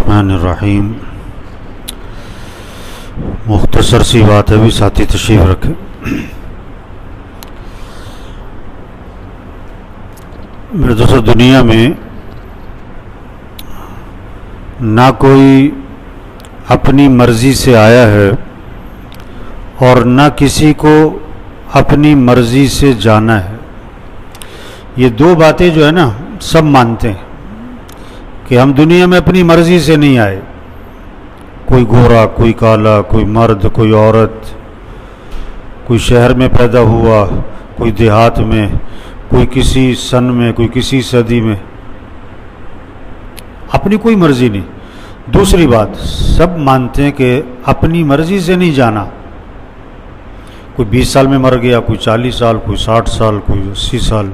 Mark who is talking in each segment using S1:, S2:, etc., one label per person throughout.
S1: الرحمن الرحیم. مختصر سی بات ہے، بھی ساتھی تشریف رکھے. میرے دوستو، دنیا میں نہ کوئی اپنی مرضی سے آیا ہے اور نہ کسی کو اپنی مرضی سے جانا ہے. یہ دو باتیں جو ہے نا سب مانتے ہیں کہ ہم دنیا میں اپنی مرضی سے نہیں آئے. کوئی گورا، کوئی کالا، کوئی مرد، کوئی عورت، کوئی شہر میں پیدا ہوا، کوئی دیہات میں، کوئی کسی سن میں، کوئی کسی صدی میں. اپنی کوئی مرضی نہیں. دوسری بات، سب مانتے ہیں کہ اپنی مرضی سے نہیں جانا. کوئی 20 سال میں مر گیا، کوئی 40 سال، کوئی 60 سال، کوئی 80 سال.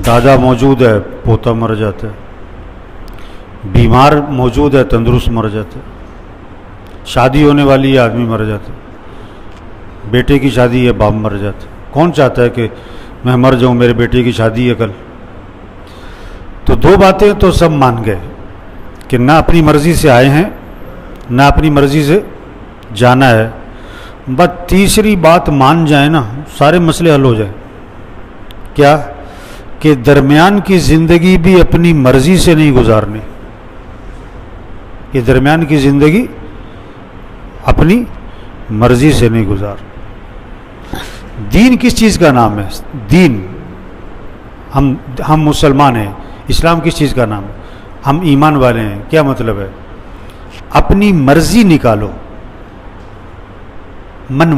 S1: دادا موجود ہے، پوتا مر جاتا ہے. بیمار موجود ہے، تندرست مر جاتا ہے. شادی ہونے والی ہے، آدمی مر جاتا ہے. بیٹے کی شادی ہے، باپ مر جاتا ہے. کون چاہتا ہے کہ میں مر جاؤں، میرے بیٹے کی شادی ہے کل؟ تو دو باتیں تو سب مان گئے کہ نہ اپنی مرضی سے آئے ہیں، نہ اپنی مرضی سے جانا ہے. بس تیسری بات مان جائیں نا، سارے مسئلے حل ہو جائیں. کیا؟ کہ درمیان کی زندگی بھی اپنی مرضی سے نہیں گزارنی. یہ درمیان کی زندگی اپنی مرضی سے نہیں گزار. دین کس چیز کا نام ہے؟ دین. ہم مسلمان ہیں. اسلام کس چیز کا نام ہے؟ ہم ایمان والے ہیں. کیا مطلب ہے؟ اپنی مرضی نکالو، من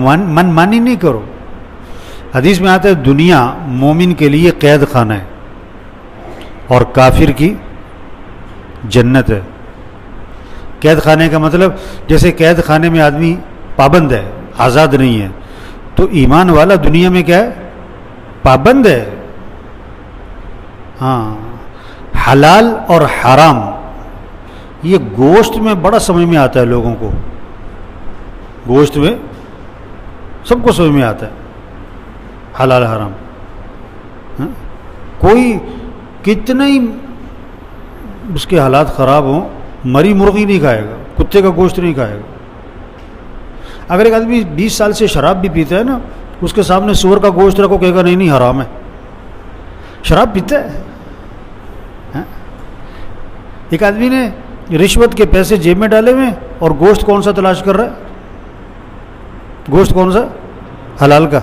S1: مانی نہیں کرو. حدیث میں آتا ہے دنیا مومن کے لیے قید خانہ ہے اور کافر کی جنت ہے. قید خانے کا مطلب جیسے قید خانے میں آدمی پابند ہے، آزاد نہیں ہے، تو ایمان والا دنیا میں کیا ہے؟ پابند ہے. ہاں، حلال اور حرام یہ گوشت میں بڑا سمجھ میں آتا ہے لوگوں کو. گوشت میں سب کو سمجھ میں آتا ہے حلال حرام. کوئی کتنے ہی اس کے حالات خراب ہوں، مری مرغی نہیں کھائے گا، کتے کا گوشت نہیں کھائے گا. اگر ایک آدمی 20 سال سے شراب بھی پیتا ہے نا، اس کے سامنے سور کا گوشت رکھو، کہے گا نہیں نہیں حرام ہے. شراب پیتا ہے. ایک آدمی نے رشوت کے پیسے جیب میں ڈالے ہوئے اور گوشت کون سا تلاش کر رہا ہے؟ گوشت کون سا؟ حلال کا.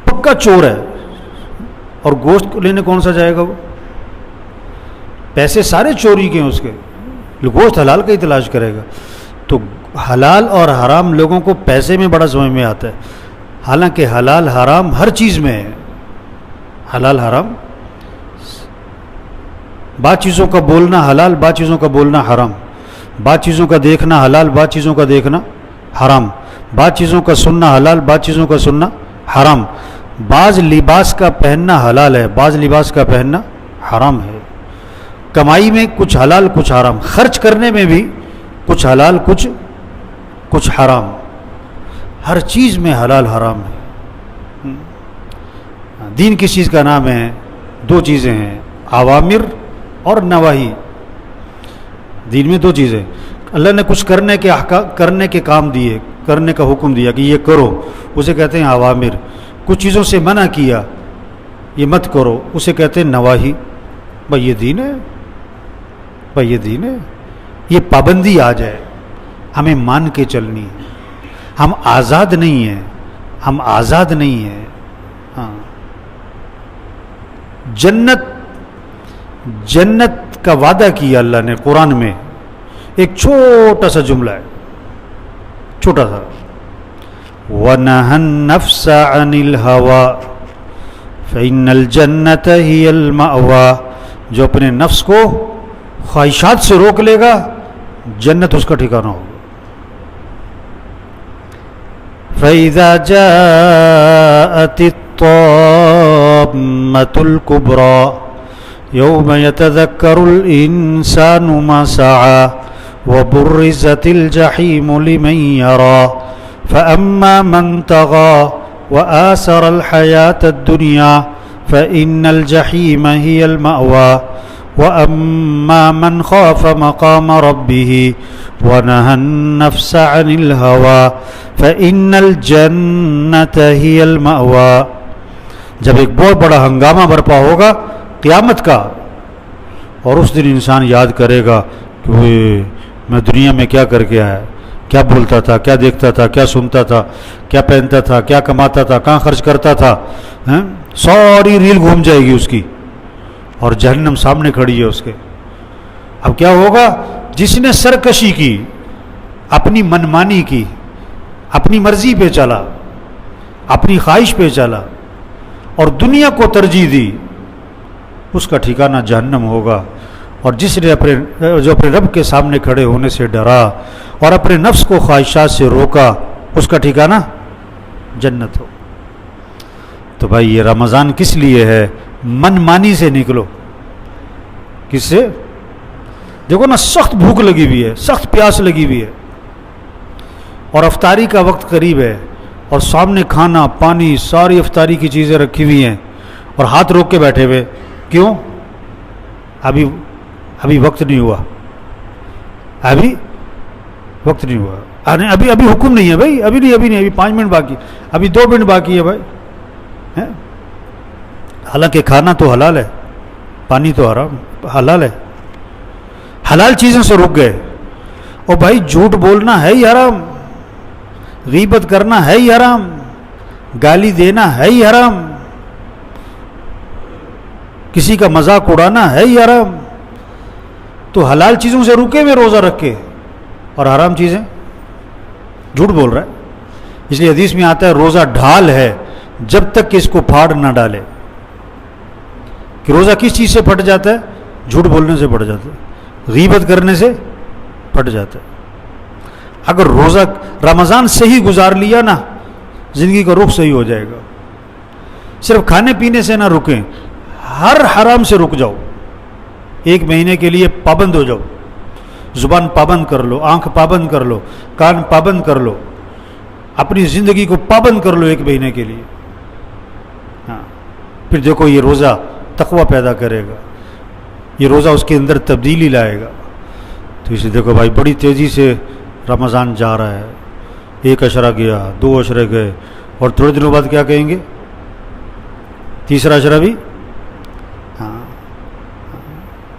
S1: پکا چور ہے اور گوشت لینے کون سا جائے گا؟ وہ پیسے سارے چوری کے ہیں اس کے، گوشت حلال کا ہی تلاش کرے گا. تو حلال اور حرام لوگوں کو پیسے میں بڑا سمجھ میں آتا ہے، حالانکہ حلال حرام ہر چیز میں ہے. حلال حرام، بعض چیزوں کا بولنا حلال، بعض چیزوں کا بولنا حرام. بعض چیزوں کا دیکھنا حلال، بعض چیزوں کا دیکھنا حرام. بعض چیزوں کا سننا حلال، بعض چیزوں کا سننا حرام. بعض لباس کا پہننا حلال ہے، بعض لباس کا پہننا حرام ہے. کمائی میں کچھ حلال کچھ حرام. خرچ کرنے میں بھی کچھ حلال کچھ حرام. ہر چیز میں حلال حرام ہے. دین کس چیز کا نام ہے؟ دو چیزیں ہیں، اوامر اور نواہی. دین میں دو چیزیں. اللہ نے کچھ کرنے کے کام دیے، کرنے کا حکم دیا کہ یہ کرو، اسے کہتے ہیں اوامر. کچھ چیزوں سے منع کیا، یہ مت کرو، اسے کہتے ہیں نواہی. بھائی یہ دین ہے، بھائی یہ دین ہے. یہ پابندی آ جائے، ہمیں مان کے چلنی ہے. ہم آزاد نہیں ہیں، ہم آزاد نہیں ہیں. ہاں، جنت کا وعدہ کیا اللہ نے قرآن میں. ایک چھوٹا سا جملہ ہے، چھوٹا سا، وَنَهَى النَّفْسَ عَنِ الْهَوَىٰ فَإِنَّ الْجَنَّةَ هِيَ الْمَأْوَىٰ. جو اپنے نفس کو خواہشات سے روک لے گا، جنت اس کا ٹھکانہ ہوگا. فَإِذَا جَاءَتِ الطَّامَّةُ الْكُبْرَىٰ يَوْمَ يَتَذَكَّرُ الْإِنسَانُ مَا سَعَىٰ وَبُرِّزَتِ الْجَحِيمُ لِمَن يَرَىٰ فَأَمَّا مَن طَغَىٰ وَآثَرَ الْحَيَاةَ الدُّنْيَا فَإِنَّ الْجَحِيمَ هِيَ الْمَأْوَىٰ وَأَمَّا مَنْ خَافَ مَقَامَ رَبِّهِ وَنَهَى النَّفْسَ عَنِ الْهَوَىٰ فَإِنَّ الْجَنَّةَ هِيَ الْمَأْوَىٰ. جب ایک بہت بڑا ہنگامہ برپا ہوگا قیامت کا، اور اس دن انسان یاد کرے گا کہ میں دنیا میں کیا کر کے آیا، کیا بولتا تھا، کیا دیکھتا تھا، کیا سنتا تھا، کیا پہنتا تھا، کیا کماتا تھا، کہاں خرچ کرتا تھا، ساری ریل گھوم جائے گی اس کی، اور جہنم سامنے کھڑی ہے اس کے. اب کیا ہوگا؟ جس نے سرکشی کی، اپنی منمانی کی، اپنی مرضی پہ چلا، اپنی خواہش پہ چلا اور دنیا کو ترجیح دی، اس کا ٹھکانہ جہنم ہوگا. اور جس نے جو اپنے رب کے سامنے کھڑے ہونے سے ڈرا اور اپنے نفس کو خواہشات سے روکا، اس کا ٹھکانہ جنت ہو. تو بھائی یہ رمضان کس لیے ہے؟ من مانی سے نکلو. کس سے؟ دیکھو نا، سخت بھوک لگی ہوئی ہے، سخت پیاس لگی ہوئی ہے، اور افطاری کا وقت قریب ہے، اور سامنے کھانا پانی ساری افطاری کی چیزیں رکھی ہوئی ہیں، اور ہاتھ روک کے بیٹھے ہوئے. کیوں؟ ابھی وقت نہیں ہوا، ابھی وقت نہیں ہوا، ابھی حکم نہیں ہے بھائی، ابھی نہیں، ابھی 5 منٹ باقی، ابھی 2 منٹ باقی ہے بھائی. حالانکہ کھانا تو حلال ہے، پانی تو حرام حلال ہے، حلال چیزوں سے رک گئے. اور بھائی جھوٹ بولنا ہے ہی حرام، غیبت کرنا ہے ہی حرام، گالی دینا ہے ہی حرام، کسی کا مذاق اڑانا ہے ہی حرام. تو حلال چیزوں سے رکے ہوئے روزہ رکھ کے، اور حرام چیزیں جھوٹ بول رہا ہے. اس لیے حدیث میں آتا ہے روزہ ڈھال ہے جب تک کہ اس کو پھاڑ نہ ڈالے. کہ روزہ کس چیز سے پھٹ جاتا ہے؟ جھوٹ بولنے سے پھٹ جاتا ہے، غیبت کرنے سے پھٹ جاتا ہے. اگر روزہ رمضان صحیح گزار لیا نا، زندگی کا رخ صحیح ہو جائے گا. صرف کھانے پینے سے نہ رکیں، ہر حرام سے رک جاؤ. 1 مہینے کے لیے پابند ہو جاؤ، زبان پابند کر لو، آنکھ پابند کر لو، کان پابند کر لو، اپنی زندگی کو پابند کر لو 1 مہینے کے لیے. ہاں، پھر دیکھو یہ روزہ تقویٰ پیدا کرے گا، یہ روزہ اس کے اندر تبدیلی لائے گا. تو اسے دیکھو بھائی بڑی تیزی سے رمضان جا رہا ہے. 1 عشرہ گیا، 2 عشرے گئے، اور تھوڑے دنوں بعد کیا کہیں گے؟ 3را عشرہ بھی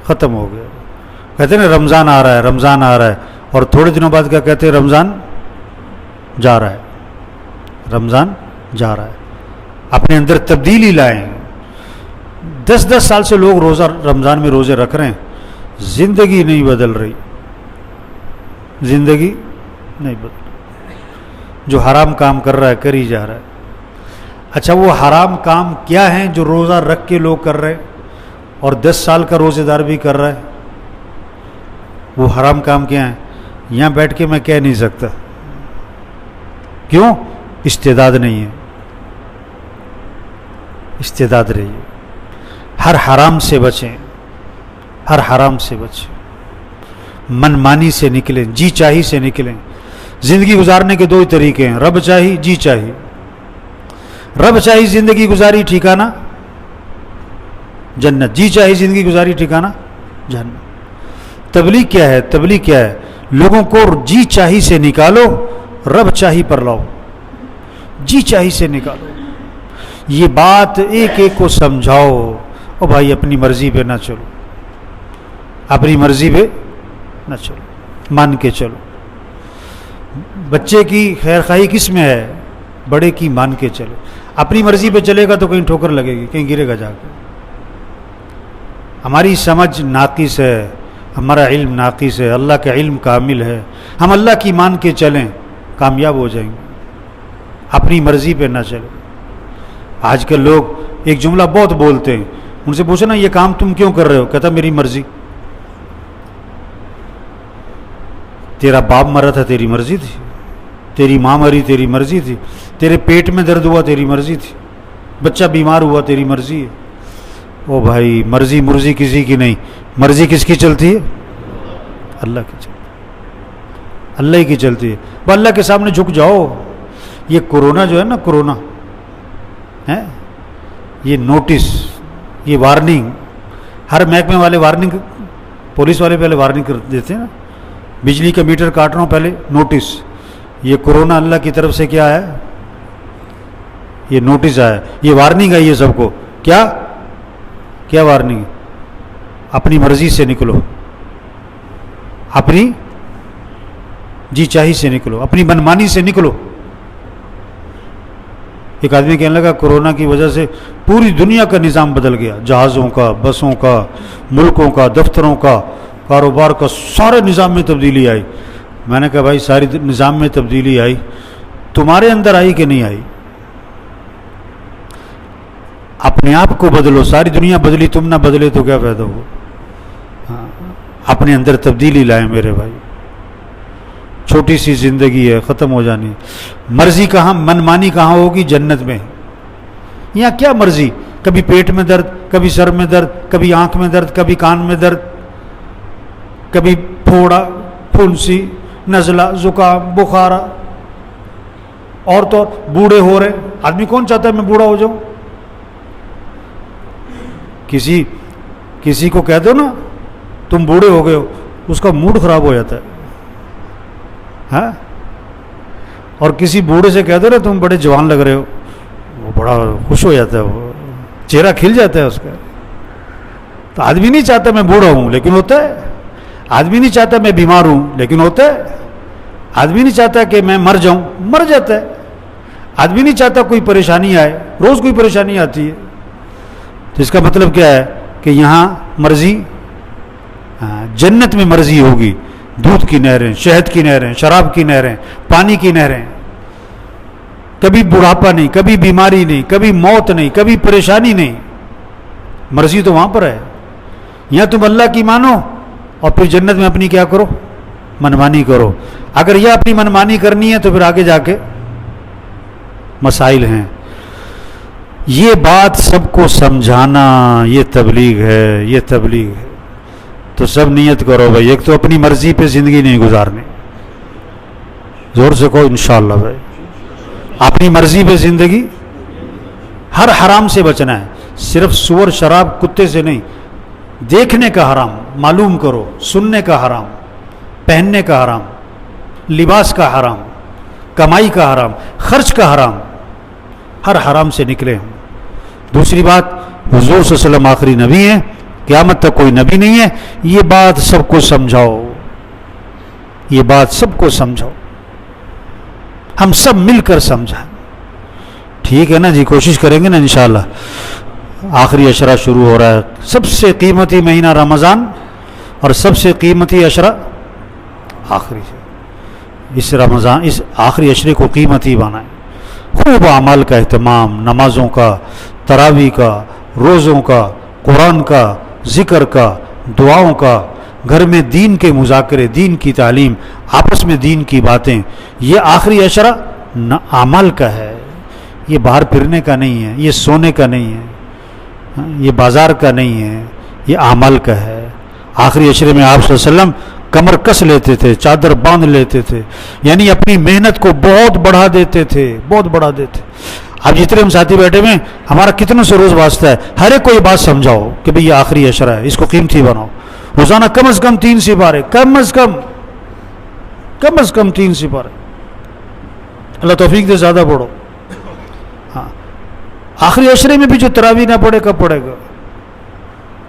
S1: ختم ہو گیا. کہتے ہیں نا رمضان آ رہا ہے، رمضان آ رہا ہے، اور تھوڑے دنوں بعد کیا کہتے ہیں؟ رمضان جا رہا ہے، رمضان جا رہا ہے. اپنے اندر تبدیلی لائیں. 10 سال سے لوگ روزہ رمضان میں روزے رکھ رہے ہیں، زندگی نہیں بدل رہی، زندگی نہیں بدل رہی. جو حرام کام کر رہا ہے کر ہی جا رہا ہے. اچھا وہ حرام کام کیا ہیں جو روزہ رکھ کے لوگ کر رہے ہیں اور 10 سال کا روزے دار بھی کر رہا ہے؟ وہ حرام کام کیا ہیں؟ یہاں بیٹھ کے میں کہہ نہیں سکتا. کیوں؟ استعداد نہیں ہے، استعداد رہی ہے. ہر حرام سے بچیں، ہر حرام سے بچیں، من مانی سے نکلیں، جی چاہی سے نکلیں. زندگی گزارنے کے 2 ہی طریقے ہیں، رب چاہی، جی چاہی. رب چاہی زندگی گزاری ٹھکانہ جنت، جی چاہی زندگی گزاری ٹھکانہ جہنم. تبلیغ کیا ہے؟ تبلیغ کیا ہے؟ لوگوں کو جی چاہی سے نکالو، رب چاہی پر لاؤ. جی چاہی سے نکالو، یہ بات ایک ایک کو سمجھاؤ. او بھائی اپنی مرضی پہ نہ چلو، اپنی مرضی پہ نہ چلو، مان کے چلو. بچے کی خیر خواہی کس میں ہے؟ بڑے کی مان کے چلو. اپنی مرضی پہ چلے گا تو کہیں ٹھوکر لگے گی، کہیں گرے گا جا کے. ہماری سمجھ ناقص ہے، ہمارا علم ناقص ہے، اللہ کا علم کامل ہے. ہم اللہ کی مان کے چلیں، کامیاب ہو جائیں گے. اپنی مرضی پہ نہ چلیں. آج کل لوگ ایک جملہ بہت بولتے ہیں، ان سے پوچھو نا یہ کام تم کیوں کر رہے ہو؟ کہتا میری مرضی. تیرا باپ مرا تھا تیری مرضی تھی، تیری ماں مری تیری مرضی تھی، تیرے پیٹ میں درد ہوا تیری مرضی تھی، بچہ بیمار ہوا تیری مرضی ہے. او بھائی مرضی مرضی کسی کی نہیں، مرضی کس کی چلتی ہے؟ اللہ کی چلتی ہے، اللہ ہی کی چلتی ہے. وہ اللہ کے سامنے جھک جاؤ. یہ کورونا جو ہے نا، کورونا ہے، یہ نوٹس، یہ وارننگ ہر محکمے والے وارننگ، پولیس والے پہلے وارننگ کر دیتے ہیں نا، بجلی کا میٹر کاٹ رہا ہوں پہلے نوٹس. یہ کورونا اللہ کی طرف سے کیا ہے؟ یہ نوٹس آیا، یہ وارننگ ہے یہ سب کو. کیا وارننگ؟ اپنی مرضی سے نکلو، اپنی جی چاہی سے نکلو، اپنی منمانی سے نکلو. ایک آدمی کہنے لگا کورونا کی وجہ سے پوری دنیا کا نظام بدل گیا، جہازوں کا، بسوں کا، ملکوں کا، دفتروں کا، کاروبار کا، سارے نظام میں تبدیلی آئی. میں نے کہا بھائی ساری نظام میں تبدیلی آئی، تمہارے اندر آئی کہ نہیں آئی؟ اپنے آپ کو بدلو. ساری دنیا بدلی، تم نہ بدلے تو کیا فائدہ ہو؟ اپنے اندر تبدیلی لائیں میرے بھائی. چھوٹی سی زندگی ہے، ختم ہو جانی. مرضی کہاں، منمانی کہاں ہوگی؟ جنت میں. یہاں کیا مرضی؟ کبھی پیٹ میں درد، کبھی سر میں درد، کبھی آنکھ میں درد، کبھی کان میں درد، کبھی پھوڑا، پھنسی، نزلہ، زکام، بخارا. اور تو بوڑھے ہو رہے. آدمی کون چاہتا ہے میں بوڑھا ہو جاؤں؟ کسی کو کہہ دو نا تم بوڑھے ہو گئے ہو، اس کا موڈ خراب ہو جاتا ہے. ہاں، اور کسی بوڑھے سے کہہ دو نا تم بڑے جوان لگ رہے ہو، وہ بڑا خوش ہو جاتا ہے، وہ چہرہ کھل جاتا ہے اس کا. تو آدمی نہیں چاہتا میں بوڑھا ہوں لیکن ہوتا ہے. آدمی نہیں چاہتا میں بیمار ہوں لیکن ہوتا ہے. آدمی نہیں چاہتا کہ میں مر جاؤں، مر جاتا ہے. آدمی نہیں چاہتا کوئی پریشانی آئے، روز کوئی پریشانی آتی ہے. تو اس کا مطلب کیا ہے کہ یہاں مرضی، جنت میں مرضی ہوگی. دودھ کی نہریں، شہد کی نہریں، شراب کی نہریں، پانی کی نہریں. کبھی بڑھاپا نہیں، کبھی بیماری نہیں، کبھی موت نہیں، کبھی پریشانی نہیں. مرضی تو وہاں پر ہے. یہاں تم اللہ کی مانو اور پھر جنت میں اپنی کیا کرو؟ منمانی کرو. اگر یہ اپنی منمانی کرنی ہے تو پھر آگے جا کے مسائل ہیں. یہ بات سب کو سمجھانا یہ تبلیغ ہے، یہ تبلیغ ہے. تو سب نیت کرو بھائی، ایک تو اپنی مرضی پہ زندگی نہیں گزارنی. زور سے کہو انشاءاللہ بھائی. اپنی مرضی پہ زندگی، ہر حرام سے بچنا ہے. صرف سور، شراب، کتے سے نہیں. دیکھنے کا حرام معلوم کرو، سننے کا حرام، پہننے کا حرام، لباس کا حرام، کمائی کا حرام، خرچ کا حرام. ہر حرام سے نکلے ہم. دوسری بات، حضور صلی اللہ علیہ وسلم آخری نبی ہیں، قیامت تک کوئی نبی نہیں ہے. یہ بات سب کو سمجھاؤ، یہ بات سب کو سمجھاؤ. ہم سب مل کر سمجھائیں. ٹھیک ہے نا جی؟ کوشش کریں گے نا انشاءاللہ. آخری عشرہ شروع ہو رہا ہے. سب سے قیمتی مہینہ رمضان اور سب سے قیمتی عشرہ آخری سے. اس رمضان، اس آخری عشرے کو قیمتی بنائیں. خوب اعمال کا اہتمام، نمازوں کا، تراویح کا، روزوں کا، قرآن کا، ذکر کا، دعاؤں کا، گھر میں دین کے مذاکرے، دین کی تعلیم، آپس میں دین کی باتیں. یہ آخری عشرہ اعمال کا ہے. یہ باہر پھرنے کا نہیں ہے، یہ سونے کا نہیں ہے، یہ بازار کا نہیں ہے، یہ اعمال کا ہے. آخری عشرے میں آپ صلی اللہ علیہ وسلم کمر کس لیتے تھے، چادر باندھ لیتے تھے، یعنی اپنی محنت کو بہت بڑھا دیتے تھے، بہت بڑھا دیتے. اب جتنے ہم ساتھی بیٹھے ہوئے، ہمارا کتنوں سے روز واسطہ ہے، ہر ایک کو یہ بات سمجھاؤ کہ بھئی یہ آخری عشرہ ہے، اس کو قیمتی بناؤ. روزانہ کم از کم 3 سپارے، کم از کم 3 سپارے. اللہ توفیق دے زیادہ پڑھو. ہاں، آخری عشرے میں بھی جو تراویح نہ پڑھے کب پڑھے گا؟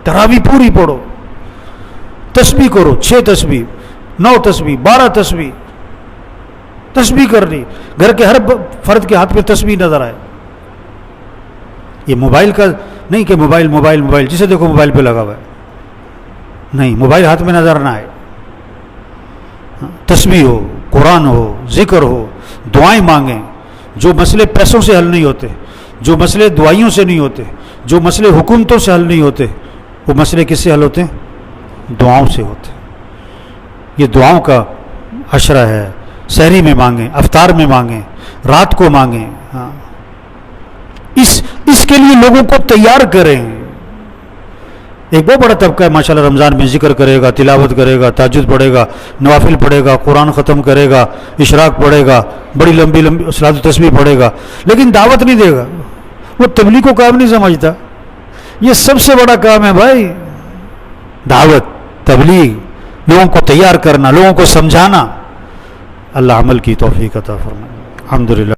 S1: تراویح پوری پڑھو. تسبیح کرو، 6 تسبیح، 9 تسبیح، 12 تسبیح. تسبیح کر رہی، گھر کے ہر فرد کے ہاتھ میں تسبیح نظر آئے. یہ موبائل کا نہیں کہ موبائل جسے دیکھو موبائل پہ لگا ہوا ہے. نہیں، موبائل ہاتھ میں نظر نہ آئے. تسبیح ہو، قرآن ہو، ذکر ہو، دعائیں مانگیں. جو مسئلے پیسوں سے حل نہیں ہوتے، جو مسئلے دعائیوں سے نہیں ہوتے، جو مسئلے حکومتوں سے حل نہیں ہوتے، وہ مسئلے کس سے حل ہوتے ہیں؟ دعاؤں سے ہوتے. یہ دعاؤں کا عشرہ ہے. سحری میں مانگیں، افطار میں مانگیں، رات کو مانگیں. ہاں، اس کے لیے لوگوں کو تیار کریں. ایک بہت بڑا طبقہ ہے ماشاءاللہ رمضان میں ذکر کرے گا، تلاوت کرے گا، تہجد پڑھے گا، نوافل پڑھے گا، قرآن ختم کرے گا، اشراق پڑھے گا، بڑی لمبی صلاۃ و تسبیح پڑھے گا، لیکن دعوت نہیں دے گا. وہ تبلیغ کو کام نہیں سمجھتا. یہ سب سے بڑا کام ہے بھائی. دعوت، تبلیغ، لوگوں کو تیار کرنا، لوگوں کو سمجھانا، اللہ عمل کی توفیق عطا فرمائے. الحمدللہ.